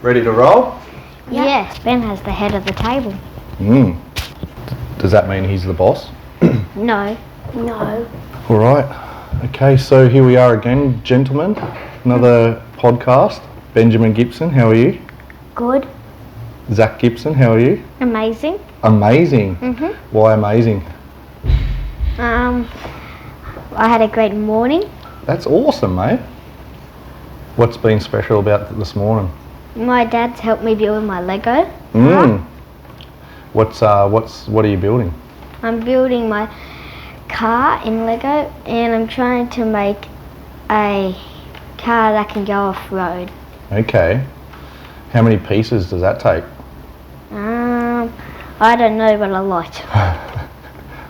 Ready to roll? Yep. Yes, Ben has the head of the table. Does that mean he's the boss? No. All right. Okay, so here we are again, gentlemen. Another podcast. Benjamin Gibson, how are you? Good. Zac Gibson, how are you? Amazing. Amazing? Why amazing? I had a great morning. That's awesome, mate. What's been special about this morning? My dad's helped me build my Lego. What are you building? I'm building my car in Lego, and I'm trying to make a car that can go off-road. Okay. How many pieces does that take? I don't know, but a lot.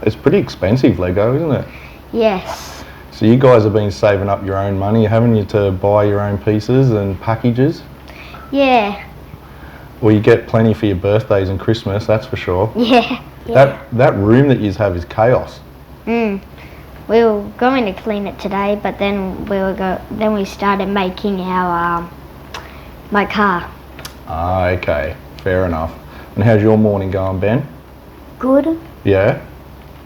It's pretty expensive, Lego, isn't it? Yes. So you guys have been saving up your own money, haven't you, to buy your own pieces and packages? Yeah. Well, you get plenty for your birthdays and Christmas, that's for sure. Yeah. That room that you have is chaos. We were going to clean it today, but then we started making our my car. Ah, okay, fair enough. And how's your morning going, Ben? Good. Yeah?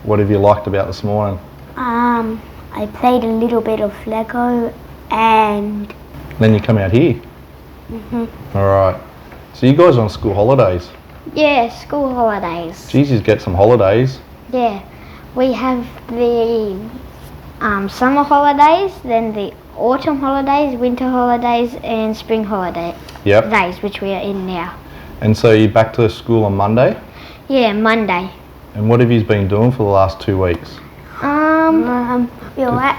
What have you liked about this morning? I played a little bit of Lego and... Then you come out here? Alright. So you guys are on school holidays? Yeah, school holidays. Jeez, you get some holidays. Yeah. We have the summer holidays, then the autumn holidays, winter holidays and spring holidays. Yep. Days, which we are in now. And so you're back to school on Monday? Yeah, Monday. And what have you been doing for the last 2 weeks? we were at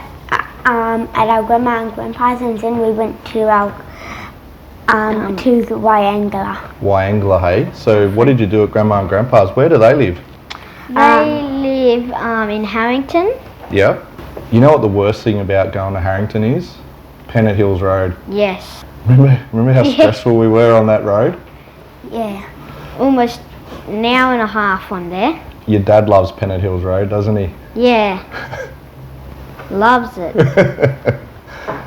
our grandma and grandpa's, and then we went to our to the Wyangla. Wyangla, hey? So what did you do at Grandma and Grandpa's? Where do they live? They live in Harrington. Yeah. You know what the worst thing about going to Harrington is? Pennant Hills Road. Yes. Remember how stressful we were on that road? Yeah. Almost an hour and a half on there. Your dad loves Pennant Hills Road, doesn't he? Yeah. Loves it.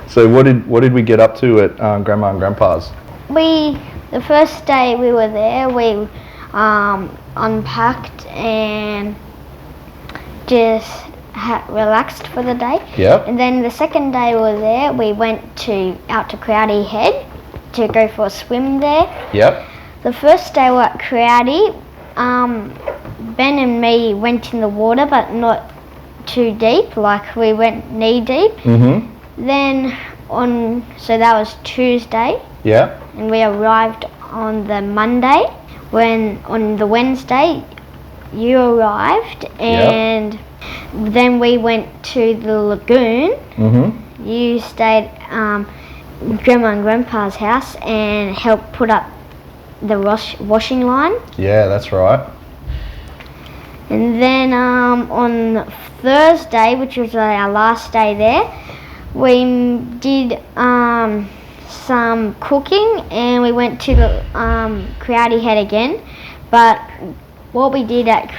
So what did we get up to at Grandma and Grandpa's? The first day we were there, we unpacked and just relaxed for the day. Yep. And then the second day we were there, we went out to Crowdy Head to go for a swim there. Yep. The first day we were at Crowdy, Ben and me went in the water, but not too deep, like we went knee deep. Then so that was Tuesday. Yeah. And we arrived on the Monday. When on the Wednesday you arrived, and then we went to the lagoon. You stayed at Grandma and Grandpa's house and helped put up the washing line. Yeah, that's right. And then on Thursday, which was our last day there, we did some cooking, and we went to the Crowdy Head again. But what we did, I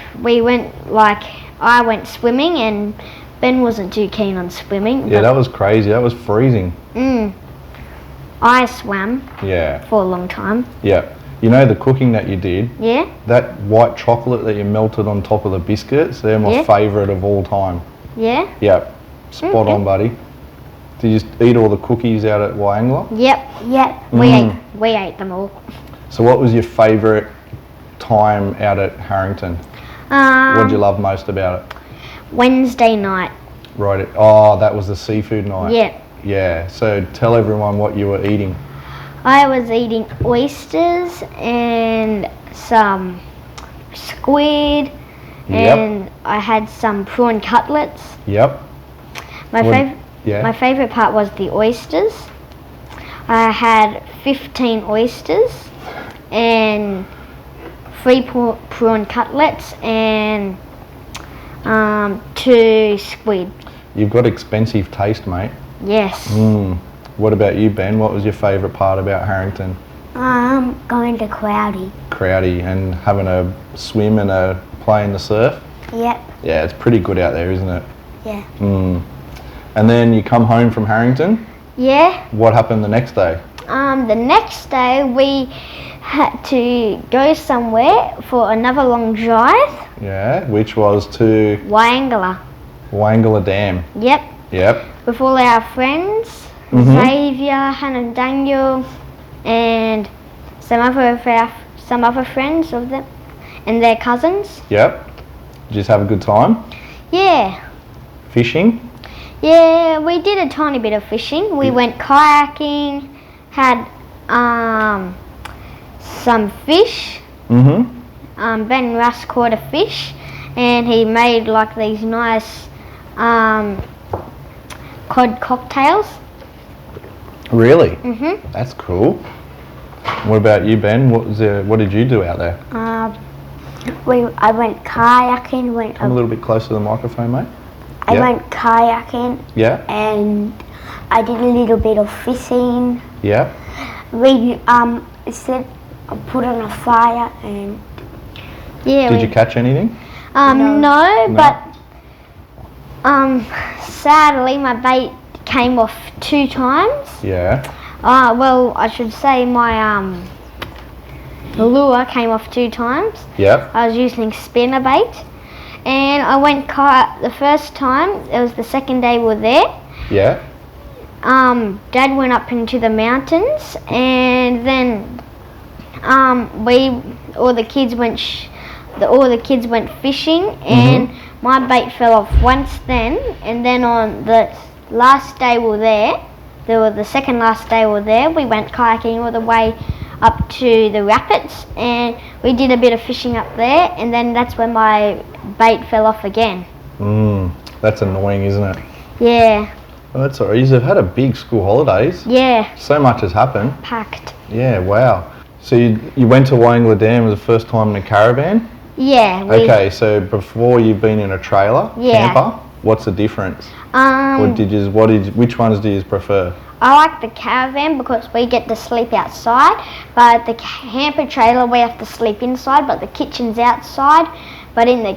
went swimming, and Ben wasn't too keen on swimming. Yeah, that was crazy. That was freezing. I swam. Yeah. For a long time. Yeah. You know the cooking that you did? Yeah. That white chocolate that you melted on top of the biscuits, they're my favourite of all time. Yeah? Yep. Spot on, buddy. Did you just eat all the cookies out at Wyangla? Yep. We ate them all. So what was your favourite time out at Harrington? What did you love most about it? Wednesday night. Right. Oh, that was the seafood night. Yeah. Yeah. So tell everyone what you were eating. I was eating oysters and some squid, and I had some prawn cutlets. Yep. My favourite part was the oysters. I had 15 oysters and 3 prawn cutlets and 2 squid. You've got expensive taste, mate. Yes. What about you, Ben? What was your favourite part about Harrington? Going to Crowdy. Crowdy, and having a swim and play in the surf? Yep. Yeah, it's pretty good out there, isn't it? Yeah. And then you come home from Harrington? Yeah. What happened the next day? the next day we had to go somewhere for another long drive. Yeah, which was to Wangala. Dam. Yep. Yep. With all our friends, Xavier, Hannah, Daniel, and some other friends of them, and their cousins. Yep. Did you just have a good time? Yeah. Fishing? Yeah, we did a tiny bit of fishing. We went kayaking, had some fish. Ben Russ caught a fish, and he made like these nice cod cocktails. Really? That's cool. What about you, Ben? What did you do out there? I went kayaking. Come a little bit closer to the microphone, mate. I went kayaking. Yeah. And I did a little bit of fishing. Yeah. We put on a fire and. Yeah. Did you catch anything? No, but sadly my bait came off 2 times. Yeah. Well, I should say my lure came off 2 times. Yep. I was using spinner bait, and I went the first time. It was the second day we were there. Yeah. Dad went up into the mountains, and then all the kids went fishing, and my bait fell off once then, and then on the last day we were there, the second last day we were there, we went kayaking all the way up to the rapids, and we did a bit of fishing up there, and then that's when my bait fell off again. That's annoying, isn't it? Yeah. Well, that's alright. You've had a big school holidays. Yeah. So much has happened. Packed. Yeah, wow. So you went to Wangala Dam for the first time in a caravan? Yeah. Okay, so before you've been in a trailer, camper, what's the difference? Which ones do you prefer? I like the caravan because we get to sleep outside, but the camper trailer we have to sleep inside, but the kitchen's outside. But in the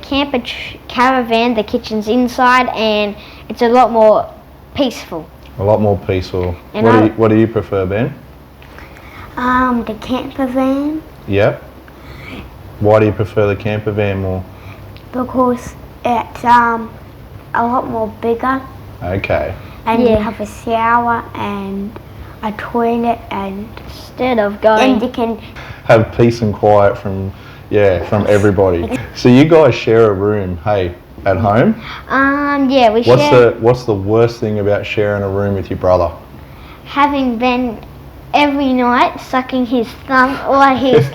caravan, the kitchen's inside, and it's a lot more peaceful. A lot more peaceful. And what do you prefer, Ben? The camper van. Yep. Why do you prefer the camper van more? Because it's a lot more bigger. Okay. And you have a shower and a toilet, and instead of going, and you can have peace and quiet from everybody. So you guys share a room, hey, at home? Yeah, we share. What's the worst thing about sharing a room with your brother? Having Ben every night sucking his thumb or his.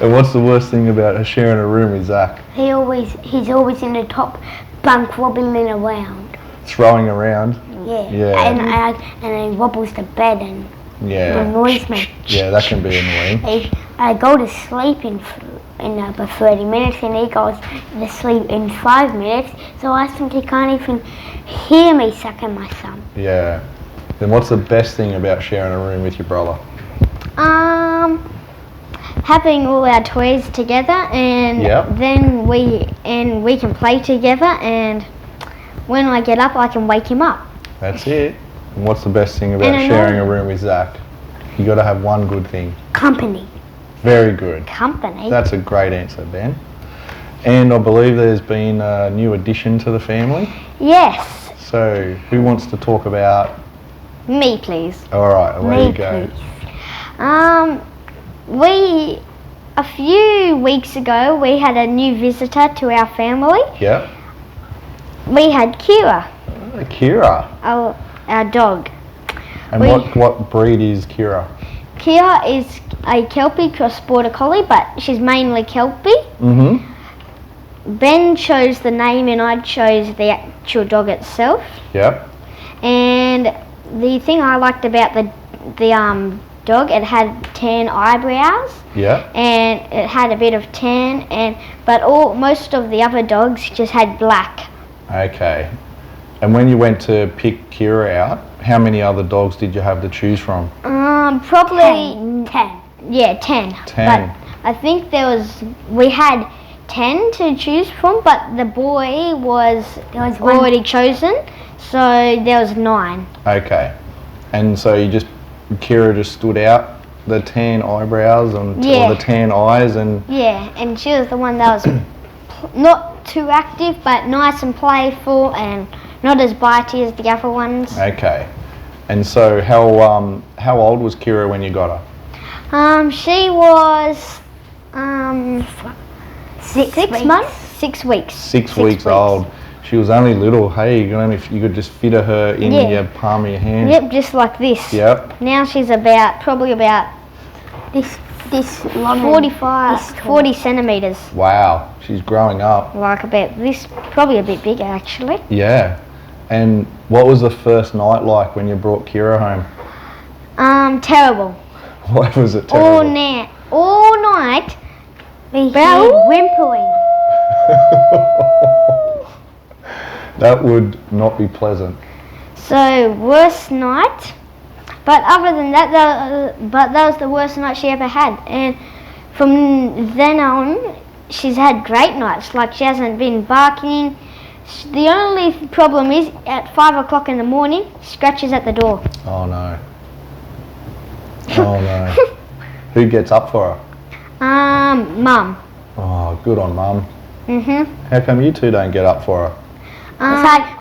And what's the worst thing about sharing a room with Zac? he's always in the top bunk wobbling around. Throwing around? Yeah. And he wobbles the bed and annoys me. Yeah, that can be annoying. I go to sleep in about 30 minutes, and he goes to sleep in 5 minutes, so I simply can't even hear me sucking my thumb. Yeah. Then what's the best thing about sharing a room with your brother? Having all our toys together, and then we can play together, and when I get up I can wake him up. That's it. And what's the best thing about sharing a room with Zac? You got to have one good thing. Company. Very good. Company. That's a great answer, Ben. And I believe there's been a new addition to the family. Yes. So who wants to talk about? Me, please. All right, away you go. A few weeks ago, we had a new visitor to our family. Yeah. We had Kira. Kira. Our dog. And what breed is Kira? Kira is a Kelpie cross border collie, but she's mainly Kelpie. Ben chose the name and I chose the actual dog itself. Yep. And the thing I liked about the dog, it had tan eyebrows. Yeah. And it had a bit of tan, but most of the other dogs just had black. Okay. And when you went to pick Kira out, how many other dogs did you have to choose from? Probably 10. Yeah, 10. 10. But I think we had 10 to choose from, but the boy was already chosen, so there was 9. Okay. And so Kira just stood out, the tan eyebrows and Yeah. or the tan eyes, and Yeah, and she was the one that was not too active, but nice and playful, and not as bitey as the other ones. okay. And so how old was Kira when you got her? She was 6 weeks. months, 6 weeks. 6 weeks old. She was only little. Hey, you could just fit her in Yeah. your palm of your hand. Yep, just like this. Yep. Now she's probably about This long. 45, this tall. 40 centimeters. Wow, she's growing up. Like about this, probably a bit bigger actually. Yeah. And what was the first night like when you brought Kira home? Terrible. Why was it All terrible? night. We Bow. heard whimpering. That would not be pleasant. So worst night. But other than that, that was the worst night she ever had. And from then on, she's had great nights. Like she hasn't been barking. The only problem is at 5 o'clock in the morning, scratches at the door. Oh no. Oh no. Who gets up for her? Mum. Oh, good on Mum. Mhm. How come you two don't get up for her?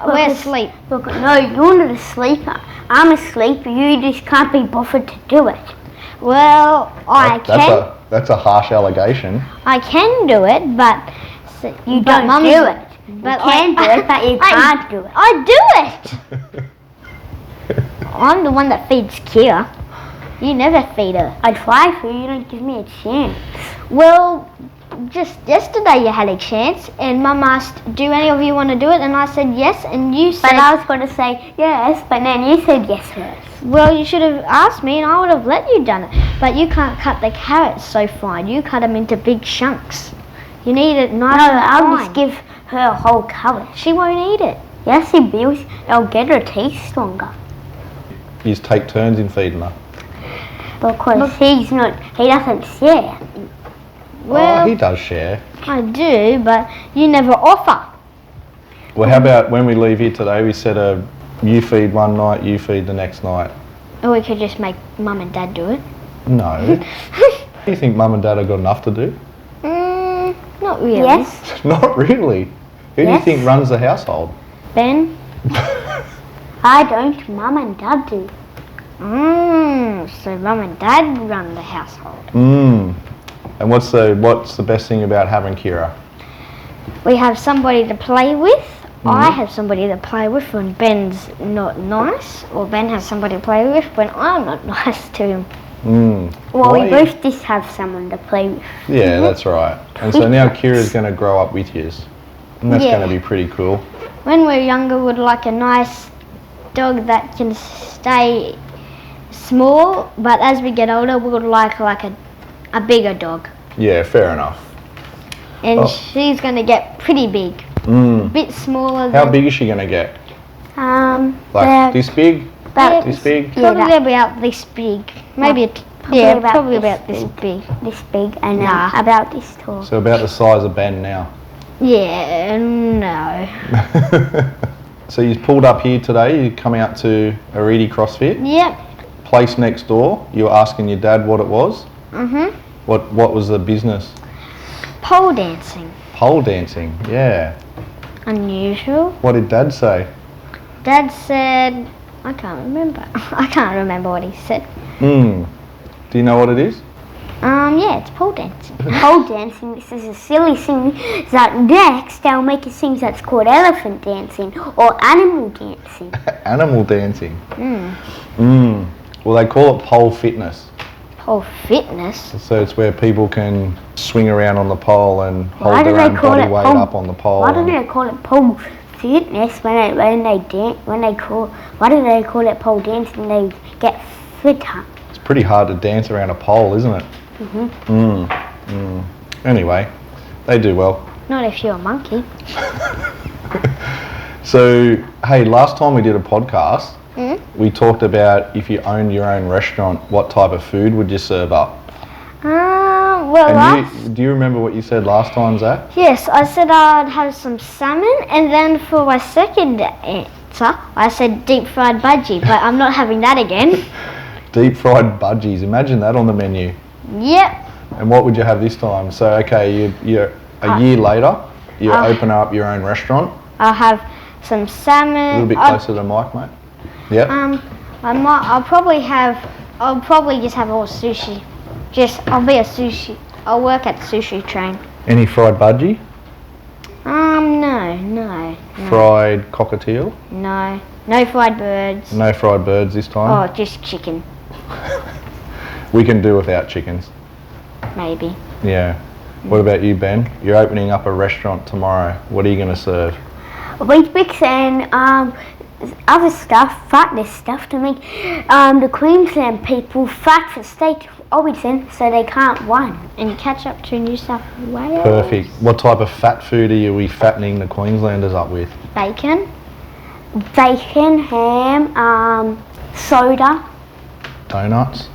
We're asleep. Look, no, you're not a sleeper. I'm a sleeper. You just can't be bothered to do it. Well, That's a harsh allegation. I can do it, but You but don't Mum's- do it. But You can do it, but you can't do it. I do it. I'm the one that feeds Kira. You never feed her. I try for you. You don't give me a chance. Well, just yesterday you had a chance, and Mum asked, "Do any of you want to do it?" And I said yes, and you said, But I was going to say yes, but then you said yes first. "Well, you should have asked me, and I would have let you done it." But you can't cut the carrots so fine. You cut them into big chunks. You need it nice No, and I'll fine. just give her a whole carrot. She won't eat it. Yes, he will. It'll get her teeth stronger. You just take turns in feeding her. Because he doesn't share. Well, he does share. I do, but you never offer. Well, how about when we leave here today, we said you feed one night, you feed the next night. Or we could just make Mum and Dad do it. No. Do you think Mum and Dad have got enough to do? Not really. Yes. Not really. Who do you Yes. think runs the household? Ben? I don't. Mum and Dad do. So Mum and Dad run the household. And what's the best thing about having Kira? We have somebody to play with. I have somebody to play with when Ben's not nice, or Ben has somebody to play with when I'm not nice to him. Well, Why? we both just have someone to play with. Yeah, that's right. And so now Kira's going to grow up with you. And that's Yeah. going to be pretty cool. When we're younger, we'd like a nice dog that can stay small, but as we get older, we would like a bigger dog. Yeah, fair enough. And Oh. she's going to get pretty big. A bit smaller How than... big is she going to get? About Like this big? about This big? Yeah, Probably about this big. Maybe probably about this big. this big and Nah. about this tall. So about the size of Ben now. Yeah, no. So you pulled up here today, you come out to Aridi CrossFit, Yep. place next door, you were asking your dad what it was. Mhm. What was the business? Pole dancing. Pole dancing, yeah. Unusual. What did Dad say? Dad said, I can't remember. I can't remember what he said. Do you know what it is? Yeah, it's pole dancing. Pole dancing, this is a silly thing that next they'll make a thing that's called elephant dancing or animal dancing. Animal dancing. Well, they call it pole fitness. Pole fitness. So it's where people can swing around on the pole and Why hold do their they own call body it weight pole- up on the pole. Why do and- they call it pole fitness why do they call it pole dancing? They get fitter. It's pretty hard to dance around a pole, isn't it? Anyway, they do well. Not if you're a monkey. So, hey, last time we did a podcast, we talked about if you owned your own restaurant, what type of food would you serve up? Well, Do you remember what you said last time, Zach? yes, I said I'd have some salmon, and then for my second pizza. I said deep fried budgie, but I'm not having that again. Deep fried budgies. Imagine that on the menu. Yep. And what would you have this time? So, okay, you're a year later, you open up your own restaurant. I'll have some salmon. A little bit closer to the mic, mate. Yep. I'll probably just have all sushi. I'll work at the sushi train. Any fried budgie? No. Fried cockatiel? No. No fried birds. No fried birds this time? Oh, just chicken. We can do without chickens. Maybe. Yeah. What about you, Ben? You're opening up a restaurant tomorrow. What are you going to serve? Weetabix and other stuff, fatness stuff to make the Queensland people fat for state origin so they can't win. And catch up to New South Wales. Perfect. What type of fat food are we fattening the Queenslanders up with? Bacon. Bacon, ham, soda. Donuts?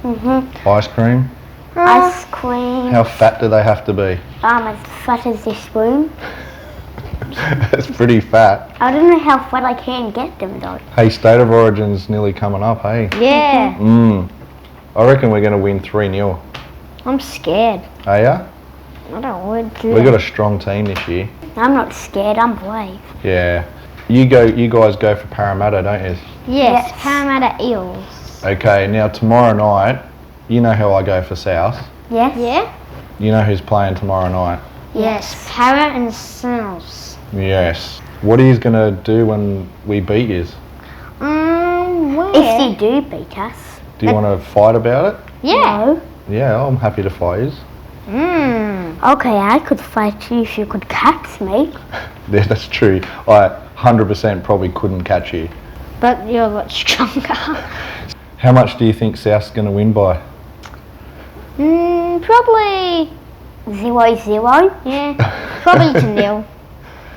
Mm-hmm. Ice cream? Ice cream. How fat do they have to be? As fat as this spoon. That's pretty fat. I don't know how fat I can get them though. Hey, State of Origin's nearly coming up, hey? Yeah. I reckon we're going to win 3-0. I'm scared. Are ya? I don't want to. We've got a strong team this year. I'm not scared, I'm brave. Yeah. You guys go for Parramatta, don't you? Yes, Parramatta Eels. Okay, now tomorrow night, you know how I go for South. Yes? Yeah? You know who's playing tomorrow night? Yes, Para and South. Yes. What are you going to do when we beat you? Where? If you do beat us. Do you want to fight about it? Yeah. No. Yeah, I'm happy to fight you. Okay, I could fight you if you could catch me. Yeah, that's true. I 100% probably couldn't catch you. But you're a lot stronger. How much do you think South's going to win by? Probably 0-0. Yeah, probably 2-0.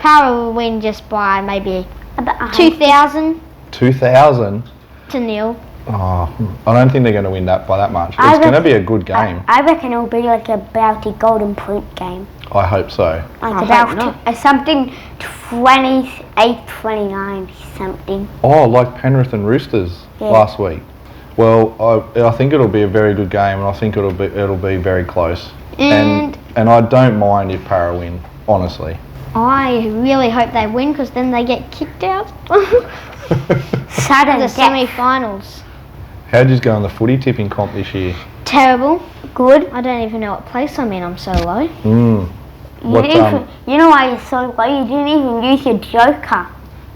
Para will win just by maybe About 2,000 2,000? to 0. Oh, I don't think they're going to win that by that much. I It's going to be a good game. I reckon it'll be like a Bounty Golden Point game. I hope so. Like I about hope not. Something 28-29 something. Oh, like Penrith and Roosters Yeah. last week. Well, I think it'll be a very good game, and I think it'll be very close. And I don't mind if Para win, honestly. I really hope they win because then they get kicked out. Sudden The death. How semi-finals. did you go in the footy tipping comp this year? Terrible. Good. I don't even know what place I'm in. I'm so low. What, You know why you're so low? You didn't even use your joker.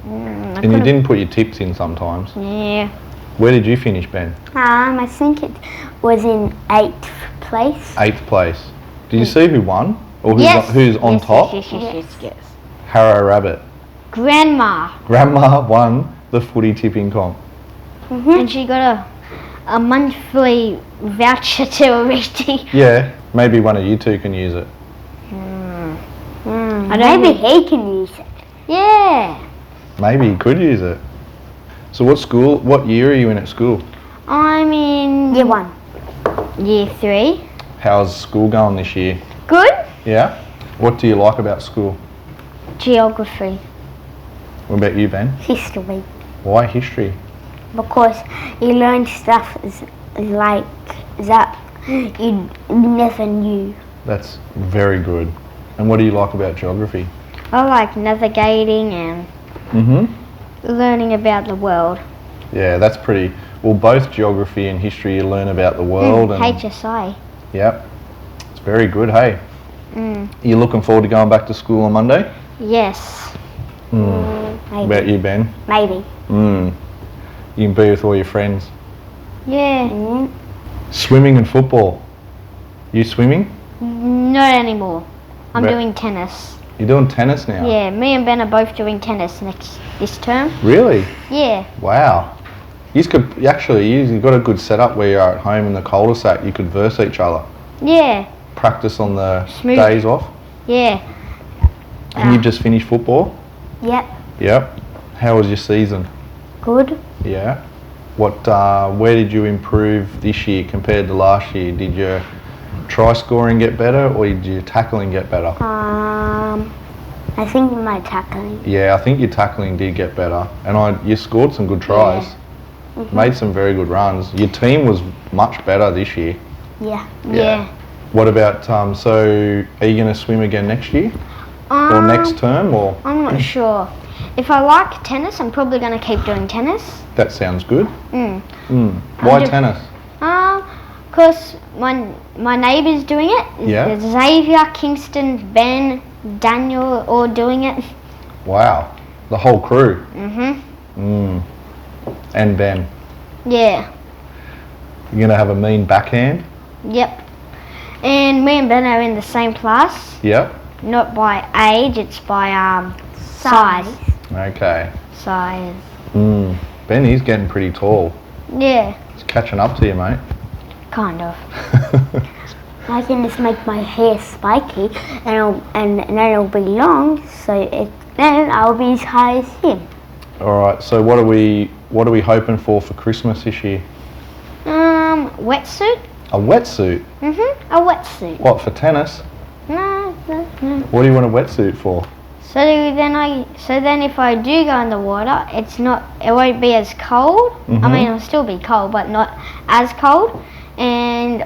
and you didn't put your tips in sometimes. Yeah. Where did you finish, Ben? I think it was in 8th place. 8th place. Did you see who won? Or Yes. who's on Yes, top? Yes. Harrow Rabbit. Grandma. Grandma won the footy tipping comp. And she got a monthly voucher to a reading. Yeah, maybe one of you two can use it. I don't Maybe think- he can use it. Yeah. Maybe you could use it. So what year are you in at school? I'm in Year 1. year 3. How's school going this year? Good. Yeah? What do you like about school? Geography. What about you, Ben? History. Why history? Because you learn stuff like that you never knew. That's very good. And what do you like about geography? I like navigating and learning about the world. Yeah, that's pretty... Well, both geography and history, you learn about the world. And HSI. Yep. It's very good, hey? You looking forward to going back to school on Monday? Yes. What Maybe. about you, Ben? Maybe. You can be with all your friends. Yeah. Swimming and football. You swimming? Not anymore. I'm But- doing tennis. You're doing tennis now? Yeah, me and Ben are both doing tennis this term. Really? Yeah. Wow. You've got a good setup where you're at home in the cul-de-sac. You could verse each other. Yeah. Practice on the Smooth. days off. Yeah. And you just finished football? Yep. Yep. How was your season? Good. Yeah. Where did you improve this year compared to last year? Did your try scoring get better or did your tackling get better? I think my tackling. Yeah, I think your tackling did get better, and you scored some good tries. Made some very good runs. Your team was much better this year. Yeah. What about so are you going to swim again next year or next term or? I'm not sure. If I like tennis, I'm probably going to keep doing tennis. That sounds good. Why tennis? Because my neighbour's doing it. Yeah. Xavier, Kingston, Ben, Daniel, all doing it. Wow, the whole crew. And Ben. Yeah. You're going to have a mean backhand? Yep. And me and Ben are in the same class. Yep. Not by age, it's by size. Okay. Size. Ben, he's getting pretty tall. Yeah. He's catching up to you, mate. Kind of. I can just make my hair spiky and then it'll be long, so then I'll be as high as him. All right. So what are we hoping for Christmas this year? Wetsuit. A wetsuit. A wetsuit. What, for tennis? No. What do you want a wetsuit for? So then if I do go in the water, it won't be as cold. I mean, it'll still be cold, but not as cold. And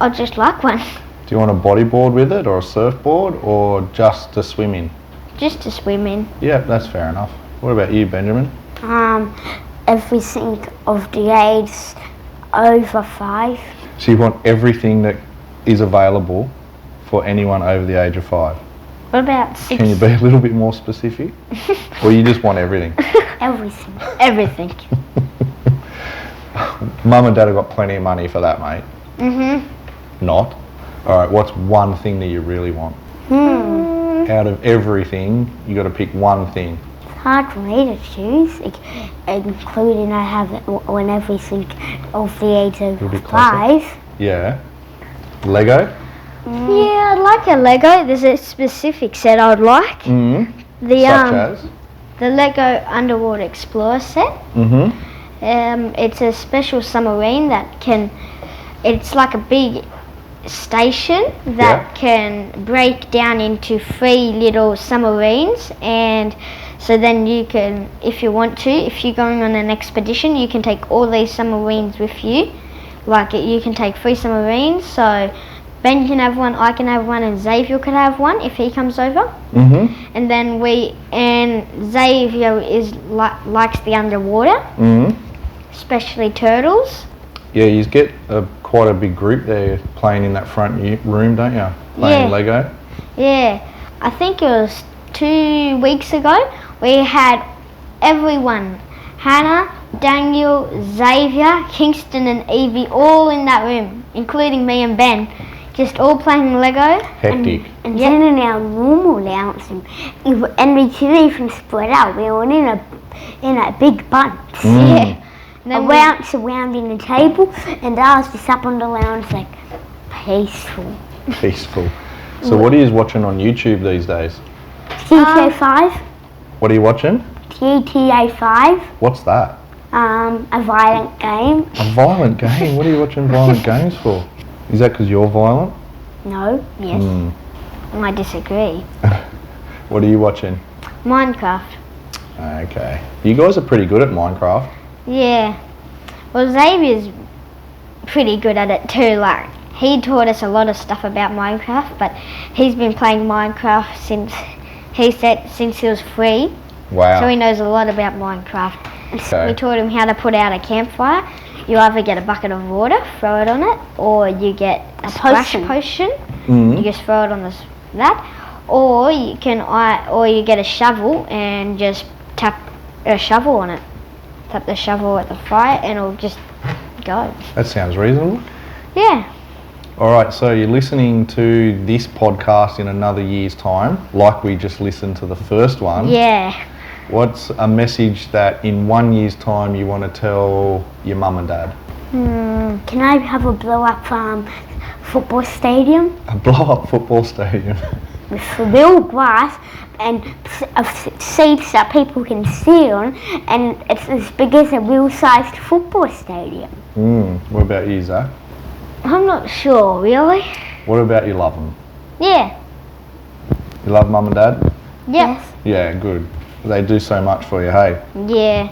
I'll just like one. Do you want a bodyboard with it or a surfboard or just to swim in? Just to swim in. Yeah, that's fair enough. What about you, Benjamin? Everything of the age over 5. So you want everything that is available for anyone over the age of 5? What about 6? Can you be a little bit more specific? Or you just want everything? Everything. Everything. Mum and Dad have got plenty of money for that, mate. Not. Alright, what's one thing that you really want? Out of everything, you got to pick one thing. It's hard for me to choose, including I have it when everything of the age of 5. Yeah. Lego? Yeah, I'd like a Lego. There's a specific set I'd like. Such The as? the Lego Underwater Explorer set. It's a special submarine that it's like a big station that can break down into 3 little submarines, and so then you can, if you want to, if you're going on an expedition, you can take all these submarines with you. Like you can take 3 submarines, so Ben can have one, I can have one, and Xavier could have one if he comes over. And then Xavier likes the underwater, especially turtles. Yeah, you get quite a big group there playing in that front room, don't you? Playing Lego. Yeah, I think it was 2 weeks ago. We had everyone, Hannah, Daniel, Xavier, Kingston and Evie all in that room, including me and Ben, just all playing Lego. Hectic. And then in our normal lounge, and we didn't even spread out. We were in a big bunch. Yeah. And then surrounding the table, and I was just up on the lounge like peaceful. Peaceful. So what are you watching on YouTube these days? GTA 5. What are you watching? GTA 5. What's that? A violent game. A violent game? What are you watching violent games for? Is that because you're violent? No. Yes. I disagree. What are you watching? Minecraft. Okay. You guys are pretty good at Minecraft. Yeah. Well, Xavier's pretty good at it too. Like, he taught us a lot of stuff about Minecraft, but he's been playing Minecraft since he was 3. Wow. So he knows a lot about Minecraft. Okay. We taught him how to put out a campfire. You either get a bucket of water, throw it on it, or you get a splash potion. You just throw it on that, or you get a shovel and just tap a shovel on it. Tap the shovel at the fire and it'll just go. That sounds reasonable. Yeah. All right, so you're listening to this podcast in another year's time, like we just listened to the first one. Yeah. What's a message that in 1 year's time you want to tell your mum and dad? Can I have a blow-up football stadium? A blow-up football stadium. With real grass and seats that people can sit on, and it's as big as a real-sized football stadium. What about you, Zac? I'm not sure, really. What about you love them? Yeah. You love mum and dad? Yep. Yeah, good. They do so much for you, hey? Yeah.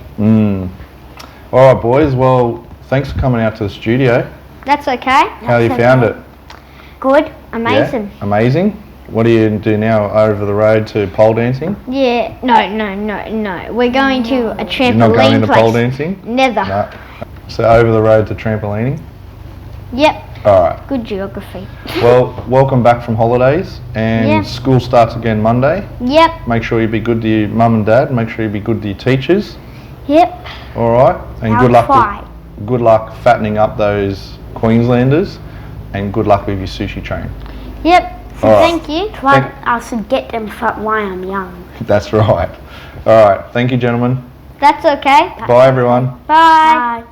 All right, boys. Well, thanks for coming out to the studio. That's okay. How you found it? Good. Amazing. Yeah? Amazing. What do you do now? Over the road to pole dancing? Yeah. No. We're going to a trampoline You're not going to place. pole dancing? Never. No. So over the road to trampolining? Yep. All right. Good geography. Well, welcome back from holidays, and Yeah. school starts again Monday. Yep. Make sure you be good to your mum and dad. Make sure you be good to your teachers. Yep. All right, and I'll good luck. try. Good luck fattening up those Queenslanders, and good luck with your sushi train. Yep. So All right. thank you. But I should get them for while I'm young. That's right. All right. Thank you, gentlemen. That's okay. Bye, everyone. Bye. Bye.